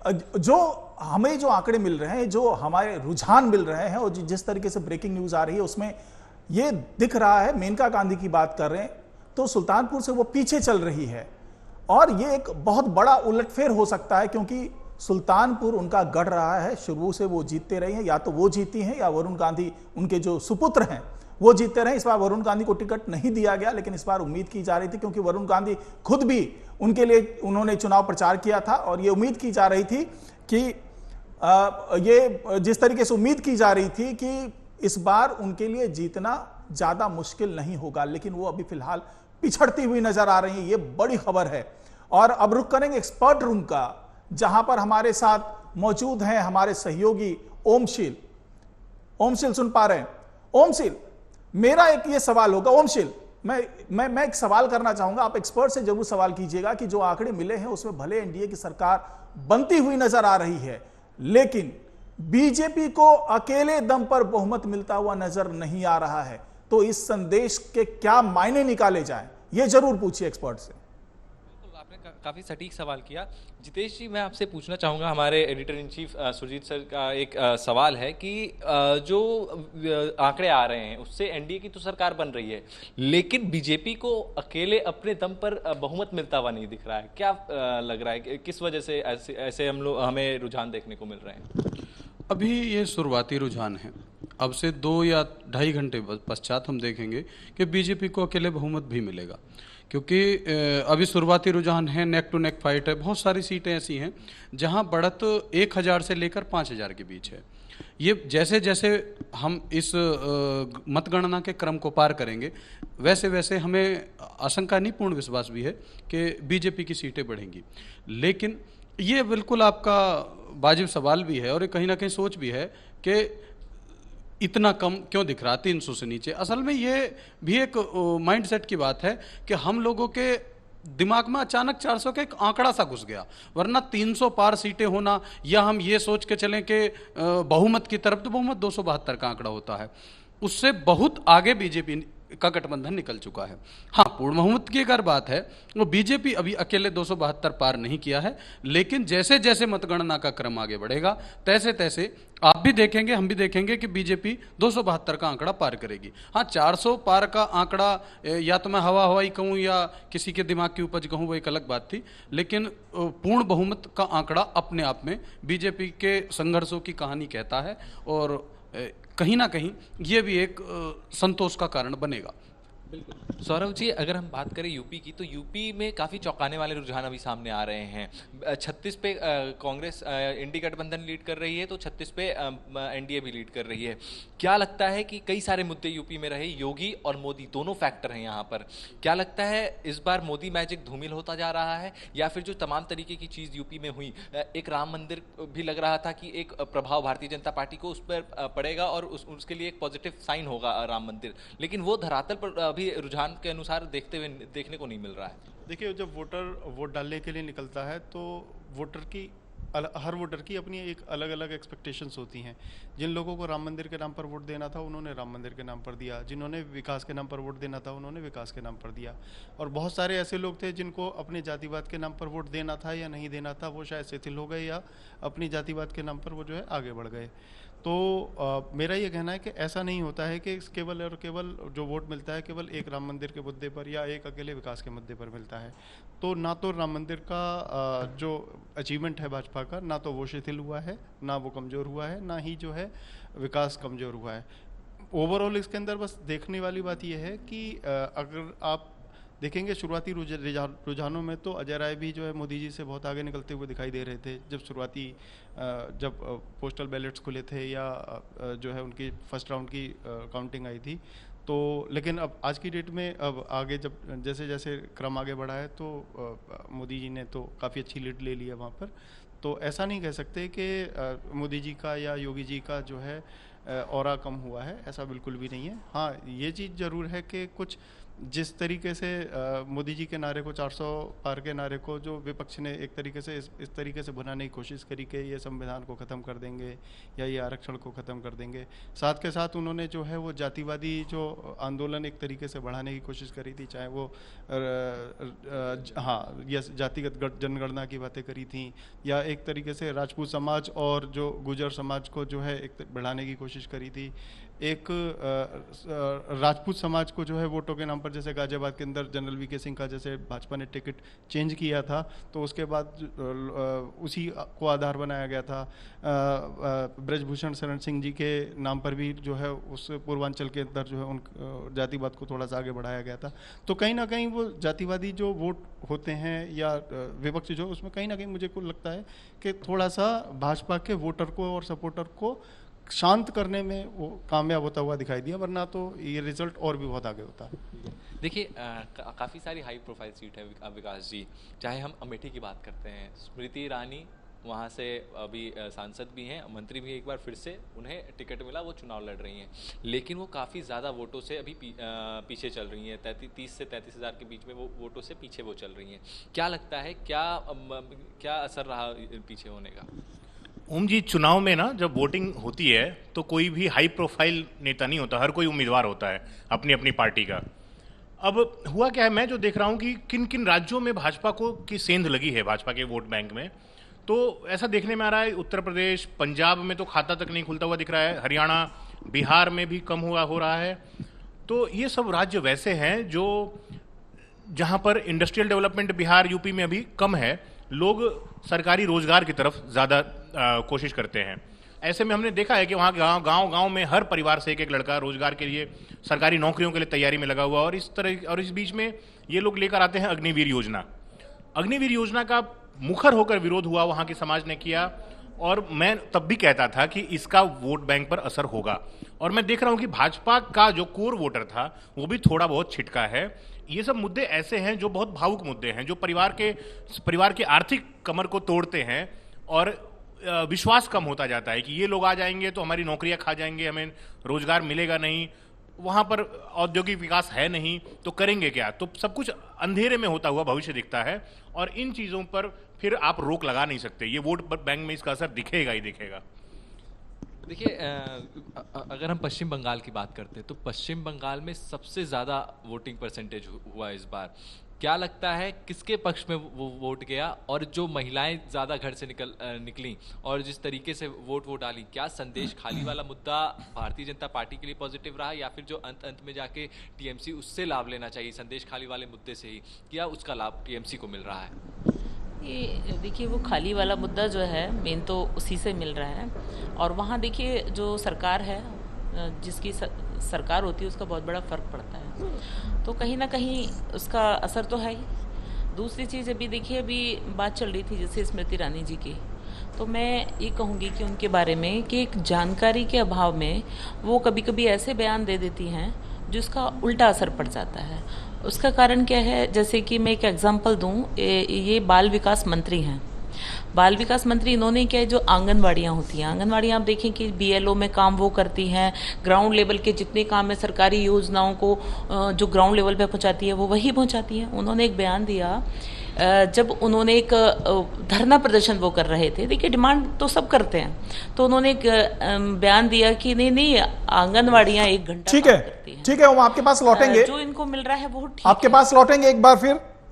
जो हमें जो आंकड़े मिल रहे हैं, जो हमारे रुझान मिल रहे हैं और जिस तरीके से ब्रेकिंग न्यूज आ रही है उसमें ये दिख रहा है, मेनका गांधी की बात कर रहे हैं तो सुल्तानपुर से वो पीछे चल रही है और ये एक बहुत बड़ा उलटफेर हो सकता है क्योंकि सुल्तानपुर उनका गढ़ रहा है, शुरू से वो जीतते रहे हैं, या तो वो जीती हैं या वरुण गांधी उनके जो सुपुत्र हैं वो जीतते रहे। इस बार वरुण गांधी को टिकट नहीं दिया गया, लेकिन इस बार उम्मीद की जा रही थी क्योंकि वरुण गांधी खुद भी उनके लिए उन्होंने चुनाव प्रचार किया था और ये उम्मीद की जा रही थी कि ये जिस तरीके से उम्मीद की जा रही थी कि इस बार उनके लिए जीतना ज्यादा मुश्किल नहीं होगा, लेकिन वो अभी फिलहाल पिछड़ती हुई नजर आ रही है। ये बड़ी खबर है। और अब रुक करेंगे एक्सपर्ट रूम का, जहां पर हमारे साथ मौजूद हैं हमारे सहयोगी ओमशील। ओमशील सुन पा रहे हैं? ओमशील, मेरा एक ये सवाल होगा। ओमशील, मैं एक सवाल करना चाहूंगा, आप एक्सपर्ट से जरूर सवाल कीजिएगा कि जो आंकड़े मिले हैं उसमें भले एनडीए की सरकार बनती हुई नजर आ रही है, लेकिन बीजेपी को अकेले दम पर बहुमत मिलता हुआ नजर नहीं आ रहा है, तो इस संदेश के क्या मायने निकाले जाएं, ये जरूर पूछिए एक्सपर्ट से। आपने काफी सटीक सवाल किया। जितेश जी, मैं आपसे पूछना चाहूँगा, हमारे editor in chief Surjit sir का एक सवाल है कि जो आंकड़े आ रहे हैं उससे एनडीए की तो सरकार बन रही है, लेकिन बीजेपी को अकेले अपने दम पर बहुमत मिलता हुआ नहीं दिख रहा है। क्या लग रहा है, किस वजह से ऐसे हमें रुझान देखने को मिल रहे हैं? अभी ये शुरुआती रुझान है। अब से 2 या 2.5 घंटे पश्चात हम देखेंगे कि बीजेपी को अकेले बहुमत भी मिलेगा, क्योंकि अभी शुरुआती रुझान है, नेक टू नेक फाइट है। बहुत सारी सीटें ऐसी हैं जहां बढ़त 1000 से लेकर 5000 के बीच है। ये जैसे जैसे हम इस मतगणना के क्रम को पार करेंगे, वैसे वैसे हमें आशंका नहीं, पूर्ण विश्वास भी है कि बीजेपी की सीटें बढ़ेंगी। लेकिन ये बिल्कुल आपका वाजिब सवाल भी है और कहीं ना कहीं सोच भी है कि इतना कम क्यों दिख रहा, 300 से नीचे। असल में ये भी एक माइंडसेट की बात है कि हम लोगों के दिमाग में अचानक 400 का एक आंकड़ा सा घुस गया, वरना 300 पार सीटें होना, या हम ये सोच के चलें कि बहुमत की तरफ, तो बहुमत 272 का आंकड़ा होता है, उससे बहुत आगे बीजेपी का गठबंधन निकल चुका है। हाँ, पूर्ण बहुमत की अगर बात है, वो बीजेपी अभी अकेले 272 पार नहीं किया है, लेकिन जैसे जैसे मतगणना का क्रम आगे बढ़ेगा तैसे तैसे आप भी देखेंगे, हम भी देखेंगे कि बीजेपी 272 का आंकड़ा पार करेगी। हाँ, 400 पार का आंकड़ा या तो मैं हवा हवाई कहूँ या किसी के दिमाग की उपज कहूँ, वो एक अलग बात थी, लेकिन पूर्ण बहुमत का आंकड़ा अपने आप में बीजेपी के संघर्षों की कहानी कहता है और कहीं ना कहीं ये भी एक संतोष का कारण बनेगा। बिल्कुल। सौरभ जी, अगर हम बात करें यूपी की, तो यूपी में काफ़ी चौंकाने वाले रुझान अभी सामने आ रहे हैं। 36 पे कांग्रेस इंडी गठबंधन लीड कर रही है, तो 36 पे एनडीए भी लीड कर रही है। क्या लगता है कि कई सारे मुद्दे यूपी में रहे, योगी और मोदी दोनों फैक्टर हैं यहाँ पर, क्या लगता है इस बार मोदी मैजिक धूमिल होता जा रहा है, या फिर जो तमाम तरीके की चीज़ यूपी में हुई, एक राम मंदिर भी लग रहा था कि एक प्रभाव भारतीय जनता पार्टी को उस पर पड़ेगा और उसके लिए एक पॉजिटिव साइन होगा राम मंदिर, लेकिन वो धरातल पर रुझान के अनुसार देखने को नहीं मिल रहा है। देखिए, जब वोटर वोट डालने के लिए निकलता है तो हर वोटर की अपनी एक अलग अलग एक्सपेक्टेशंस होती हैं। जिन लोगों को राम मंदिर के नाम पर वोट देना था उन्होंने राम मंदिर के नाम पर दिया, जिन्होंने विकास के नाम पर वोट देना था उन्होंने विकास के नाम पर दिया, और बहुत सारे ऐसे लोग थे जिनको अपने जातिवाद के नाम पर वोट देना था या नहीं देना था, वो शायद शिथिल हो गए या अपनी जातिवाद के नाम पर वो जो है आगे बढ़ गए। तो मेरा ये कहना है कि ऐसा नहीं होता है कि केवल और केवल जो वोट मिलता है केवल एक राम मंदिर के मुद्दे पर या एक अकेले विकास के मुद्दे पर मिलता है। तो ना तो राम मंदिर का जो अचीवमेंट है भाजपा का, ना तो वो शिथिल हुआ है, ना वो कमज़ोर हुआ है, ना ही जो है विकास कमज़ोर हुआ है। ओवरऑल इसके अंदर बस देखने वाली बात यह है कि अगर आप देखेंगे शुरुआती रुझानों में तो अजय राय भी जो है मोदी जी से बहुत आगे निकलते हुए दिखाई दे रहे थे जब पोस्टल बैलेट्स खुले थे या जो है उनकी फर्स्ट राउंड की काउंटिंग आई थी। तो लेकिन अब आज की डेट में अब आगे जब जैसे जैसे क्रम आगे बढ़ा है तो मोदी जी ने तो काफ़ी अच्छी लीड ले ली है वहाँ पर। तो ऐसा नहीं कह सकते कि मोदी जी का या योगी जी का जो है ऑरा कम हुआ है, ऐसा बिल्कुल भी नहीं है। हाँ, ये चीज़ ज़रूर है कि कुछ जिस तरीके से मोदी जी के नारे को 400 पार के नारे को जो विपक्ष ने एक तरीके से इस तरीके से बनाने की कोशिश करी कि ये संविधान को ख़त्म कर देंगे या ये आरक्षण को ख़त्म कर देंगे, साथ के साथ उन्होंने जो है वो जातिवादी जो आंदोलन एक तरीके से बढ़ाने की कोशिश करी थी, चाहे वो हाँ ये जातिगत जनगणना की बातें करी थी, या एक तरीके से राजपूत समाज और जो गुजर समाज को जो है एक बढ़ाने की कोशिश करी थी। एक राजपूत समाज को जो है वोटों के नाम पर, जैसे गाजियाबाद के अंदर जनरल वीके सिंह का जैसे भाजपा ने टिकट चेंज किया था तो उसके बाद उसी को आधार बनाया गया था। ब्रजभूषण शरण सिंह जी के नाम पर भी जो है उस पूर्वांचल के अंदर जो है उन जातिवाद को थोड़ा सा आगे बढ़ाया गया था। तो कहीं ना कहीं वो जातिवादी जो वोट होते हैं या विपक्ष जो, उसमें कहीं ना कहीं मुझे को लगता है कि थोड़ा सा भाजपा के वोटर को और सपोर्टर को शांत करने में वो कामयाब होता हुआ दिखाई दिया, वरना तो ये रिजल्ट और भी बहुत आगे होता है। देखिए काफ़ी सारी हाई प्रोफाइल सीट है विकास जी, चाहे हम अमेठी की बात करते हैं, स्मृति ईरानी वहाँ से अभी सांसद भी हैं, मंत्री भी एक बार फिर से उन्हें टिकट मिला, वो चुनाव लड़ रही हैं, लेकिन वो काफ़ी ज़्यादा वोटों से अभी पीछे चल रही हैं, 30 से 33 हज़ार के बीच में वो वोटों से पीछे वो चल रही हैं। क्या लगता है क्या असर रहा पीछे होने का? ओम जी, चुनाव में ना जब वोटिंग होती है तो कोई भी हाई प्रोफाइल नेता नहीं होता, हर कोई उम्मीदवार होता है अपनी अपनी पार्टी का। अब हुआ क्या है, मैं जो देख रहा हूँ कि किन किन राज्यों में भाजपा को की सेंध लगी है भाजपा के वोट बैंक में, तो ऐसा देखने में आ रहा है उत्तर प्रदेश, पंजाब में तो खाता तक नहीं खुलता हुआ दिख रहा है, हरियाणा, बिहार में भी कम हुआ हो रहा है। तो ये सब राज्य वैसे हैं जो जहाँ पर इंडस्ट्रियल डेवलपमेंट बिहार, यूपी में अभी कम है, लोग सरकारी रोजगार की तरफ ज़्यादा कोशिश करते हैं। ऐसे में हमने देखा है कि वहाँ गांव में हर परिवार से एक लड़का रोजगार के लिए, सरकारी नौकरियों के लिए तैयारी में लगा हुआ। और इस बीच में ये लोग लेकर आते हैं अग्निवीर योजना। अग्निवीर योजना का मुखर होकर विरोध हुआ, वहाँ के समाज ने किया, और मैं तब भी कहता था कि इसका वोट बैंक पर असर होगा। और मैं देख रहा हूँ कि भाजपा का जो कोर वोटर था वो भी थोड़ा बहुत छिटका है। ये सब मुद्दे ऐसे हैं जो बहुत भावुक मुद्दे हैं, जो परिवार के आर्थिक कमर को तोड़ते हैं, और विश्वास कम होता जाता है कि ये लोग आ जाएंगे तो हमारी नौकरियां खा जाएंगे, हमें रोजगार मिलेगा नहीं, वहाँ पर औद्योगिक विकास है नहीं, तो करेंगे क्या। तो सब कुछ अंधेरे में होता हुआ भविष्य दिखता है, और इन चीज़ों पर फिर आप रोक लगा नहीं सकते। ये वोट बैंक में इसका असर दिखेगा ही दिखेगा। देखिए अगर हम पश्चिम बंगाल की बात करते हैं तो पश्चिम बंगाल में सबसे ज़्यादा वोटिंग परसेंटेज हुआ इस बार। क्या लगता है किसके पक्ष में वो वोट गया, और जो महिलाएं ज़्यादा घर से निकली और जिस तरीके से वोट डाली, क्या संदेश खाली वाला मुद्दा भारतीय जनता पार्टी के लिए पॉजिटिव रहा, या फिर जो अंत में जाके टीएमसी उससे लाभ लेना चाहिए संदेश खाली वाले मुद्दे से ही, क्या उसका लाभ टीएमसी को मिल रहा है? ये देखिए, वो खाली वाला मुद्दा जो है मेन तो उसी से मिल रहा है, और वहाँ देखिए जो सरकार है, जिसकी सरकार होती है उसका बहुत बड़ा फर्क पड़ता है, तो कहीं ना कहीं उसका असर तो है ही। दूसरी चीज़ अभी देखिए, अभी बात चल रही थी जैसे स्मृति ईरानी जी की, तो मैं ये कहूँगी कि उनके बारे में कि एक जानकारी के अभाव में वो कभी कभी ऐसे बयान दे देती हैं जिसका उल्टा असर पड़ जाता है। उसका कारण क्या है, जैसे कि मैं एक एग्जांपल दूं, ये बाल विकास मंत्री हैं। बाल विकास मंत्री इन्होंने क्या है, जो आंगनवाड़ियाँ होती हैं, आंगनवाड़ियाँ आप देखें कि बीएलओ में काम वो करती हैं, ग्राउंड लेवल के जितने काम है सरकारी योजनाओं को जो ग्राउंड लेवल पे पहुँचाती है वो वही पहुँचाती हैं। उन्होंने एक बयान दिया जब उन्होंने एक धरना प्रदर्शन वो कर रहे थे, देखिए डिमांड तो सब करते हैं, तो उन्होंने एक बयान दिया कि नहीं आंगनवाड़ियाँ 1 घंटा ठीक है, हम आपके पास लौटेंगे, जो इनको मिल रहा है वो ठीक आपके पास लौटेंगे एक बार फिर।